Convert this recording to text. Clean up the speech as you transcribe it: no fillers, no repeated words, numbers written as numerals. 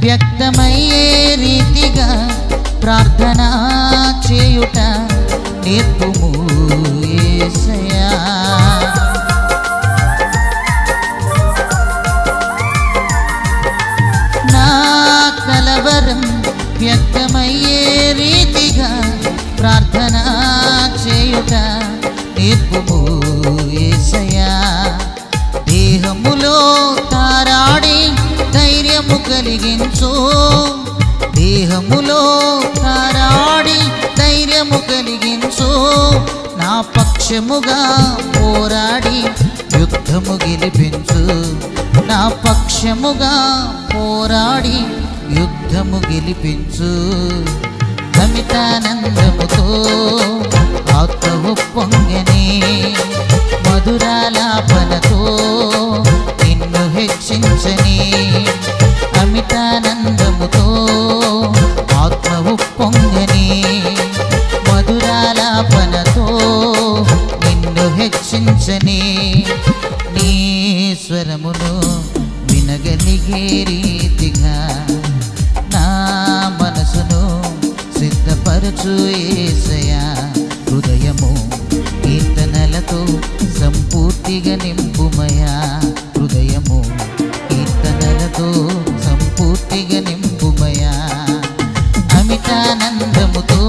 వ్యక్తమయ్యే రీతిగా ప్రార్థన చేయుట నేర్పుము యేసయ్యా. నా కలవరం వ్యక్తమయ్యే రీతిగా ప్రార్థన చేయుట నేర్పుము యేసయ్యా. దేహములో తారాడి ధైర్యము కలిగించు, దేహములో తారాడి ధైర్యము కలిగించు. నా పక్షముగా పోరాడి యుద్ధము గెలిపించు, నా పక్షముగా పోరాడి యుద్ధము గెలిపించు. అమితానందముతో ఆత్మ ఉప్పొంగని మధురాలాపనతో నిన్ను హెచ్చించని. అమితానందముతో ఆత్మ ఉప్పొంగని మధురాలాపనతో నిన్ను హెచ్చించని. నీ స్వరమును వినగలిగే రీతిగా నా మనసును సిద్ధపరచు యేసయ్యా. హృదయము కీర్తనలతో సంపూర్తిగా నింపుమయా, హృదయము కీర్తనలతో సంపూర్తిగా నింపుమయా. అమితానందముతో